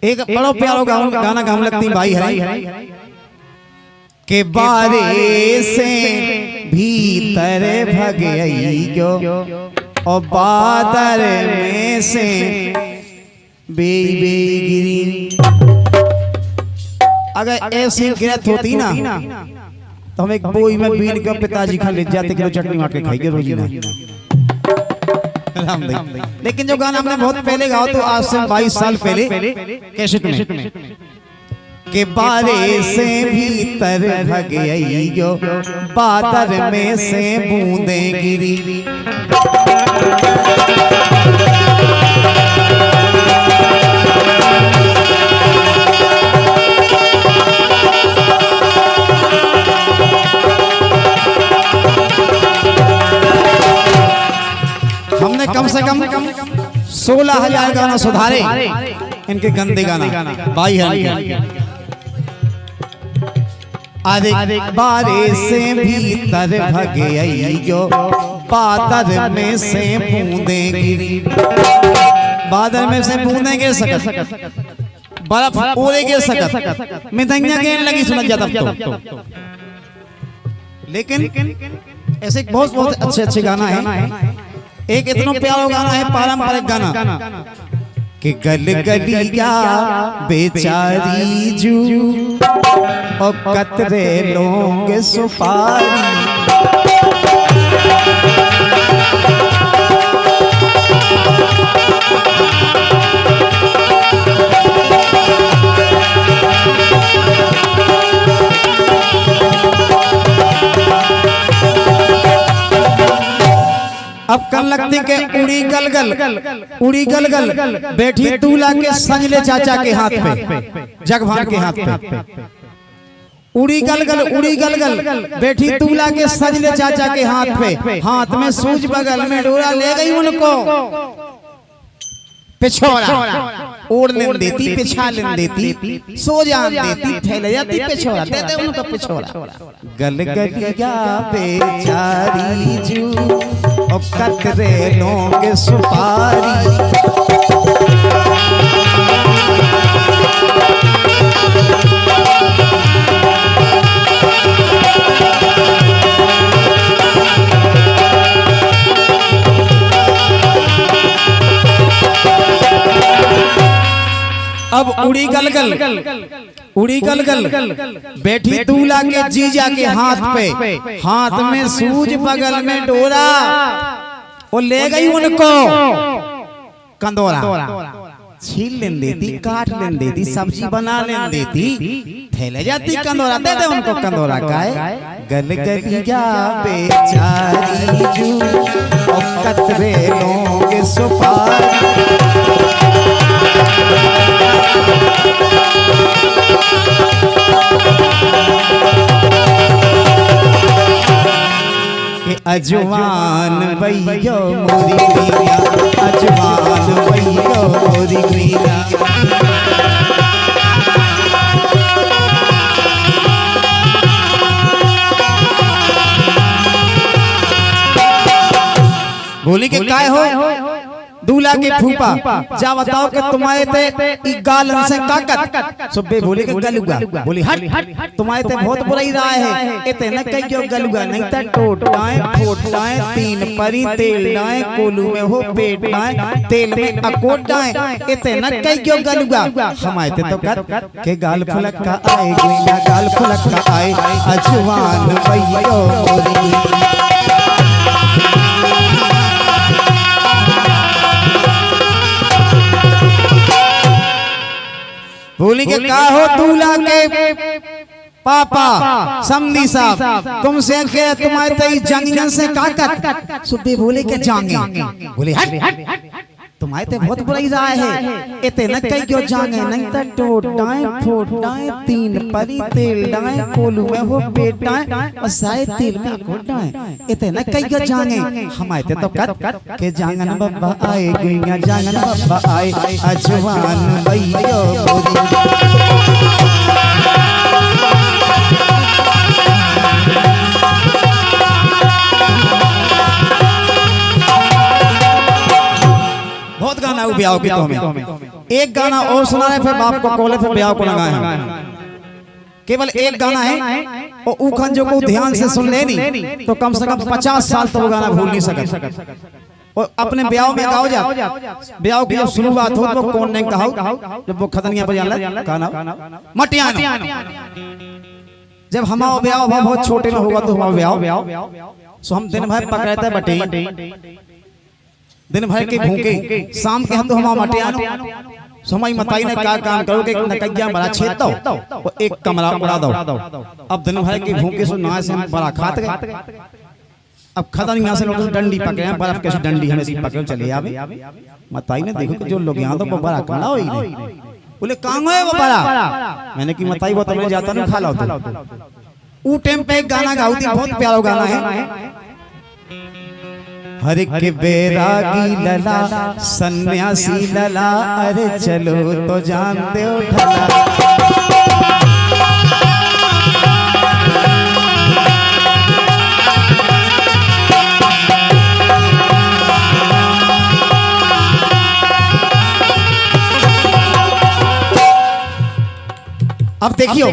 एक बड़ो प्यारो गाना गाम लगती भाई है के बारे से भीतर भग गयो और बादर में से गिरी। अगर ऐसी गिरत होती ना तो हम एक बोई में बीन के पिताजी खा ले जाते किलो चटनी मार के खाएंगे रोजीना। लेकिन जो गाना हमने बहुत पहले गाया तो आज से 22 साल पहले कैसेट में के बारे से भीतर भग गयो बादर में से बूंदे गिरी। हमने कम से कम 16,000 गाना सुधारे इनके गंदे गाना भाई है। आधे बारे से भीतर भग गयो बादर में से बूंदे गिरी। बादर में से बूंदे गिर सकत बर्फ ओले गिर सकत मितंगिया के लगी सुना जाता तो। लेकिन ऐसे बहुत अच्छे गाना है। एक इतना प्यारा गाना है पारंपरिक गाना कि गल गलिया बेचारी जू और कतरे लोग सुपारी। अब कल लगती के उड़ी गलगल बैठी दूल्हा के संजले चाचा के हाथ पे जगभान के हाथ पे। उड़ी गलगल बैठी दूल्हा के संजले चाचा के हाथ पे। हाथ में सूज बगल में डोरा ले गई उनको पिछोड़ा ओढ़ लेन देती पिछा लेन देती सो जान देती ठहर जाती पिछोड़ा देते उनको पिछोड़ा। गल गलिया बेचारी जू और कतरे लोग सुपारी। अब उड़ी गलगल बैठी दूल्हा के जीजा के हाथ पे। हाथ में सूज बगल में डोरा वो ले गई उनको कंदोरा। छील लेन देती काट लेन देती सब्जी बना लेन देती थैले जाती कंदोरा देते उनको कंदोरा काए। गल गलिया बेचारी जू और कतरे लोग सुपारी। अजवान भैया मोरी गैया अजवान भैया मोरी गैया। बोली के काय हो दूल्हा के फूफा जा बताओ कि तुम्हारे ते गालन से काकत सुबे बोले के गलुगा। बोली हट तुम्हारे ते बहुत बुराई रहा है इते न कह क्यों गलुगा नहीं त टोटाए फोटाए तीन परी तेल डाए कोलू में हो पेट डाए तेल में अकोट डाए इते न कह क्यों गलुगा। हमारे ते तो कत के गाल फुलक का आए गुइया गाल फुलक का आए अजवान भैया मोरी। बोली के का हो दूल्हा के पापा समधी साहब तुमसे के तुम्हारे तई जंगन से काकत सुबे बोले के जांगे। बोले हट तुम्हारे ते बहुत बुराई रहा है इते न कई क्यों जांगे नहीं त टोटाए फोटाए तीन परी तेल डाए कोलू में हो पेट डाए और साए तेल में अकोट डाए इते न कई क्यों जांगे। हमारे ते तो कत के जांगन बब्बा आए गुइया जांगन बब्बा आए अजवान भैया मोरी। बहुत गाना है ब्याह के, तो हमें एक गाना और सुना है, फिर बाप को कोले, फिर ब्याह को लगाए। केवल एक गाना है और उखन जो को ध्यान से सुन ले नहीं तो कम से कम 50 साल तो वो गाना भूल नहीं सकता। और अपने ब्याह में गाओ जा, ब्याह की जब शुरुआत हो तो कौन नहीं कहा, जब वो खतनिया बजाला गाना मटियानो। जब हमारा ब्याह बहुत छोटे में होगा तो हमारा ब्याह सो हम दिन भर पकड़ते बटे, दिन भर के भूखे, शाम के हम तो हमारा मटियानो समय मताई ने क्या काम करोगे, नकैया बड़ा छेद दो और एक कमरा उड़ा दो। अब दिन भर के भूखे सो ना से बड़ा खाते गए। अब खतन यहाँ से लोग डंडी पकड़े हैं, बर्फ कैसे डंडी हमें सी पकड़ चले आवे। मताई ने देखो कि जो लोग यहाँ तो बड़ा खाना हो ही नहीं, बोले कहाँ है वो बड़ा। मैंने की मताई वो तो मैं जाता नहीं खा लो तो ऊ टाइम पे एक गाना गाती, बहुत प्यारा गाना है। हर के बैरागी लला सन्यासी लला, अरे चलो तो जानते हो ढला। अब देखियो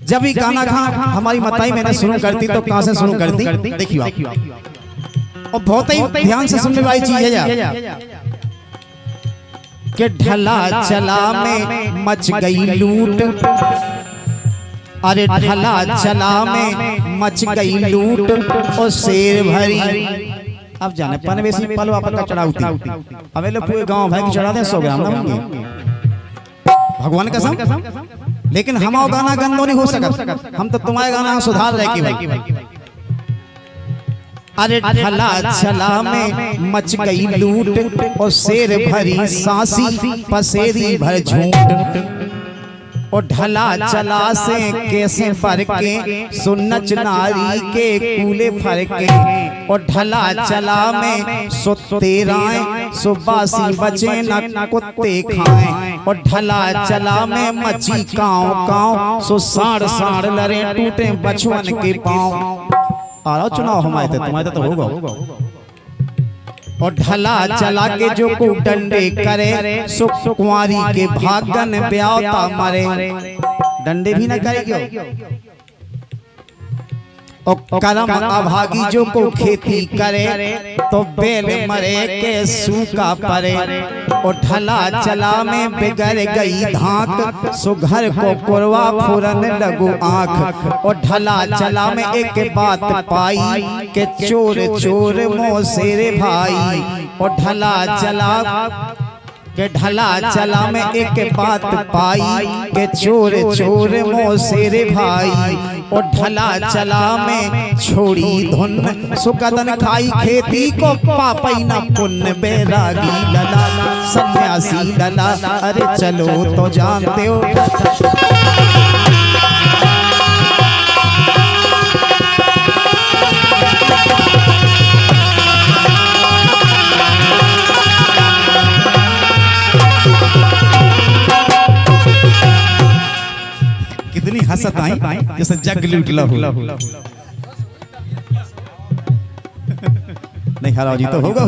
जब ये गाना हमारी मताई मैंने शुरू करती तो कहां से शुरू करती, देखियो आप। और बहुत ही ध्यान से सुनने वाली चीज है कि ढला चला में मच गई लूट, अरे ढला चला में मच गई लूट और शेर भरी। अब जाने पनवेसी पलवा पर चढ़ाती, अबे लोग पूरे गांव भाई की चढ़ाते 100 ग्राम ना भगवान कसम। लेकिन हमारा गाना गंदो नहीं हो सकता, हम तो तुम्हारे गाना सुधार रहे कि भाई। अरे ढला चला में मच गई लूट और शेर भरी सांसी पसेरी भर झूठ। और ढला चला से कैसे पर के सुन्नच नारी के कूले फर के। और ढला चला में सुते राय सुबासी बचे न कुत्ते खाएं। और ढला चला में मची काव काव सो साड़ साड़ लरे टूटे बचवन के पांव। आ रहा चुनाव हमारे थे, तुम्हारे तो होगा। और ढला चला के जो को डंडे करे सो कुंवारी के भागन ब्याहता मरे। डंडे भी न करेगी। और करम अभागी जो को खेती करे तो बेल मरे के सूखा परे। और ढला चला में बिगड़ गई धाक सो घर को कुरवा फुरन लगू आंख। और ढला चला में एक बात पाई के चोर चोर मोसेरे भाई। और ढला चला के ढला चला में एक बात पाई के चोर चोर मोसेरे भाई। और ढला चला में छोड़ी धुन सुकदन खाई खेती को पापई न पुण्य। बैरागी लला सन्यासी लला, अरे चलो तो जानते हो। कितनी हंसत आई जैसे जग लूटला हो। नहीं हराओ जी तो होगा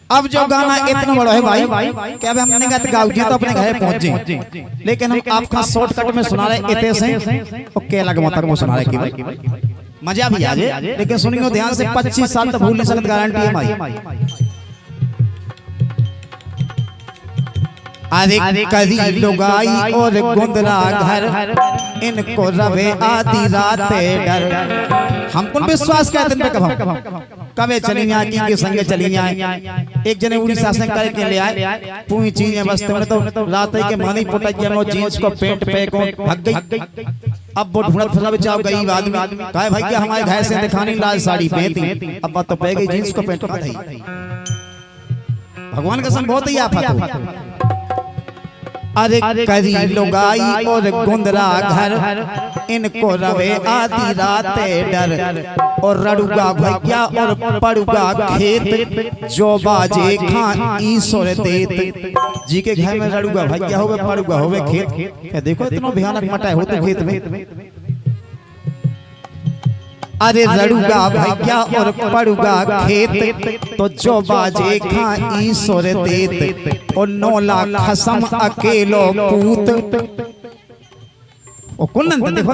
अब जो गाना इतना बड़ा है भाई क्या हमने गाँव तो अपने घर पहुंचे। लेकिन हम आपका शॉर्टकट में सुना रहे इतने से ओके अलग मत को सुना रहे कि मजा भी आ जाए। लेकिन सुनियो ध्यान से 25 साल तक भूल नहीं सकते, गारंटी है भाई। अरे करी लुगाई और गुंदरा घर इनको रवे आधी रात डर। हमको विश्वास करते हैं कभी चली जाए की संगे चली जाए। एक जने उड़ीसा से करके ले आए पूरी चीजें बस तुमने तो रात के मानी पुटक वो जींस को पेंट पे को भाग गई। अब वो ढूंढत फंसा बचाओ गई आदमी कहे भाई क्या हमारे घर से दिखानी लाल साड़ी पहनती, अब बात तो पह गई जींस को पेंट का थी। भगवान कसम बहुत ही आफत। अरे करी लुगाई और गुंदरा घर इनको रवे आधी रात डर। और रड़ुगा भैया और पड़ुगा खेत जो बाजे खान ईश्वर देत। जी के घर में रड़ुगा भैया होवे पड़ुगा होवे खेत। देखो इतना भयानक मटा हो तो खेत में। अरे रड़ूगा भैया और पड़ूगा खेत, तो जो बाजे खाई सोर देत, और 9 लाख खसम अकेलो पूत। ओ कुलन देखो,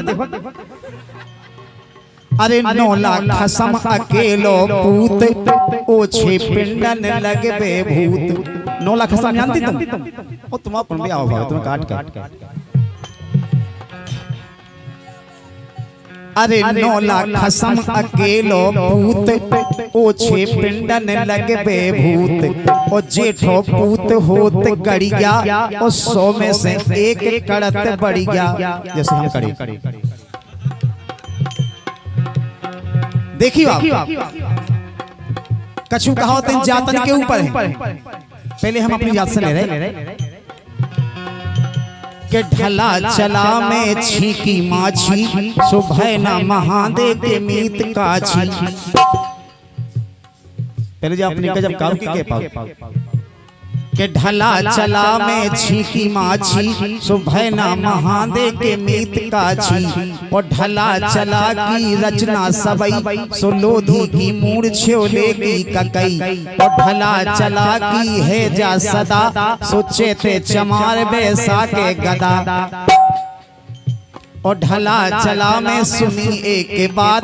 अरे 9 लाख खसम अकेलो पूत, ओछे पिंडन लगबे भूत। 9 लाख खसम जानती तुम? ओ तुम अपन भी आओ भाई, तुम काट काट। अरे 9 लाख खसम अकेलो पूत, ओछे पिंडन लगबे भूत। और जेठो पूत होत गड़िया, और 100 में से 1 कड़त बढ़िया। जैसे हम कड़ी देखिए आप, कछु कहावत जातन के ऊपर है। पहले हम अपनी जात से ले रहे के ढला चला में छीकी माछी, सुबह ना महादे के मीत काछी। पहले जो अपनी जब काव के पाओ के ढला चला में छीकी माछी, सुबह ना महादे के मीत काछी। और ढला चला की रचना सबई, सो लोधी की मूड़ छोले की ककई। और ढला चला की है जा सदा, सोचे थे चमार बेसा के गदा। और ढला चला में सुनी एक बात,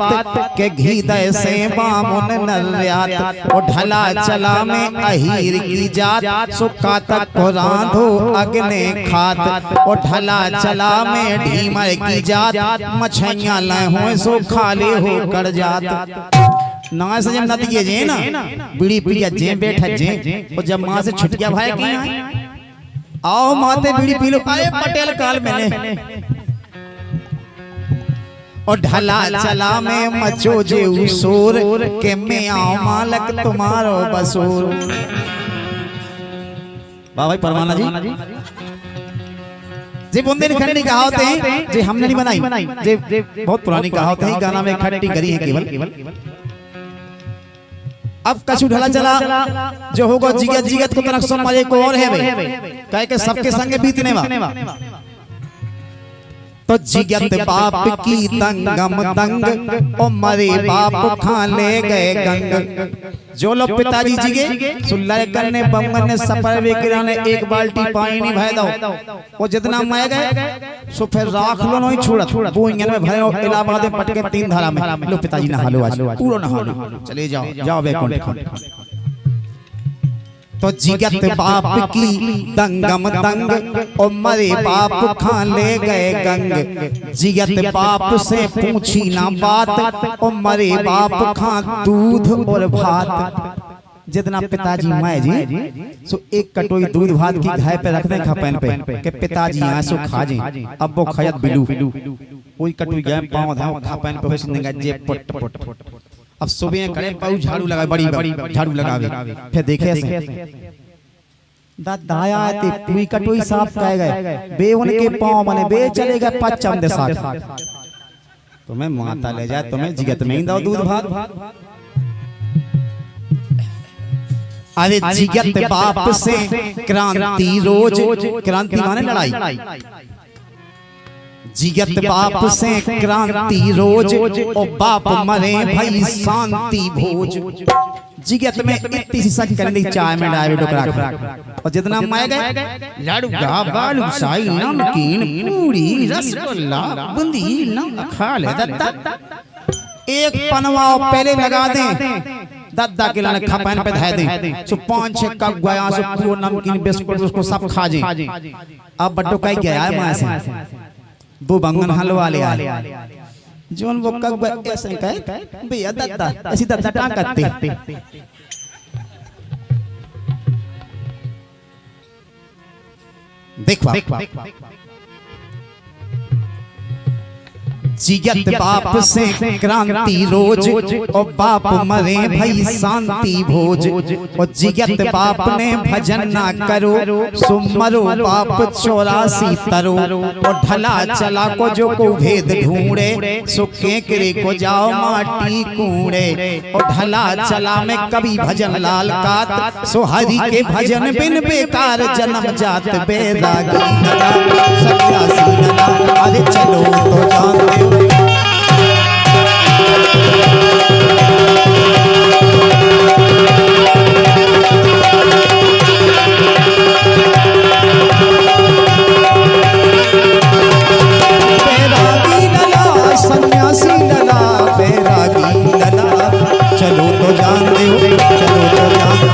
के घी दय से बामुन नर्यात। और ढला चला में अहीर की जात, सुक्का तक को रांधो अग्ने खात। और ढला चला में ढीमर की जात, मछैया लय हो सो खाले हो कर जात। ना से जब नदी ये जे ना बीड़ी पिया जे बैठा जे, और जब मां से छुटिया भाई की आओ माते बीड़ी पी लो, अरे पटेल काल मैंने। और ढला चला में मचो जे शोर, के मैं आओ मालक तुम्हारो बसूर। बाबा परमाना जी जी बुंदेलखंडी कहावत है, जे हमने नहीं बनाई, जे बहुत पुरानी कहावत है। गाना में खट्टी करी है केवल। अब कछु ढला चला जो होगा जिगत जिगत को तनक सो मजे को और है भाई, कहे के सबके संगे बीतने वा। तो जिगत बाप की दंगम दंग, ओ मरे बाप खा ले गए गंग। जो लोग पिताजी जिगे सुल्लाए करने बमन ने सफर वे किराने 1 बाल्टी पानी नहीं भय दो, वो जितना मय गए सो फिर राख लो नहीं छोड़त। वो इंजन में भरे इलाहाबाद में पटके 3 धारा में। लो पिताजी नहा लो, आज पूरा नहा लो, चले जाओ जाओ वैकुंठ। तो जिगत बाप की दंगम दंग, और मरे बाप खा ले गए गंग। जिगत बाप से पूछी ना बात, और मरे बाप खा दूध और भात। जितना पिताजी माए जी सो 1 कटोरी दूध भात की घाय पे रख दे खपन पे, के पिताजी यहाँ सो खा जे। अब वो खयत बिलू, कोई कटोरी गए पाँव धाव खपन पे होशिंगा जे पट पट। अब सुबह करे पाऊ झाड़ू लगा, बड़ी झाड़ू लगावे, फिर देखे ऐसे दाया ते पूरी कटोई साफ कह गए, बे उनके पांव मने बे चले गए 5 चमदे साथ। तुम्हें माता ले जाए, तुम्हें जिगत में ही दो दूध भात। अरे जिगत बाप से क्रांति रोज, क्रांति माने लड़ाई। जिगत बाप से क्रांति रोज, और बाप मरे भई शांति भोज। जिगत में इतनी सी सच करनी, चाय में डाले डोकरा, और जितना मैं गए लड़ुगा बालूशाही नमकीन पूरी रसगुल्ला बूंदी ना खा ले दत्ता। 1 पनवा पहले लगा दें, दद्दा के लाने खपन पे धाय दें, सो 5-6 कप गया सो पूरा नमकीन बिस्कुट उसको सब खा जे। अब बड्डो कह गया है मां से 2 बैंगन हलवा ले आए, जोन वो कब ऐसे कहे भैया दद्दा ऐसी दद्दा टांग करते। देखवा जिगत बाप से क्रांति रोज, और बाप मरे भई शांति भोज। और जिगत बाप ने भजन ना करो, सो मरो बाप 84 तरो। और ढला चला को जो को भेद ढूंढे, सो केकरे को जाओ माटी कूड़े। और ढला चला में कभी भजन लाल कात, सो हरि के भजन बिन बेकार जन्म जात बैरागी नला सन्यासी नला। अरे चलो तो जानते ध्यान दो, चलो तो ध्यान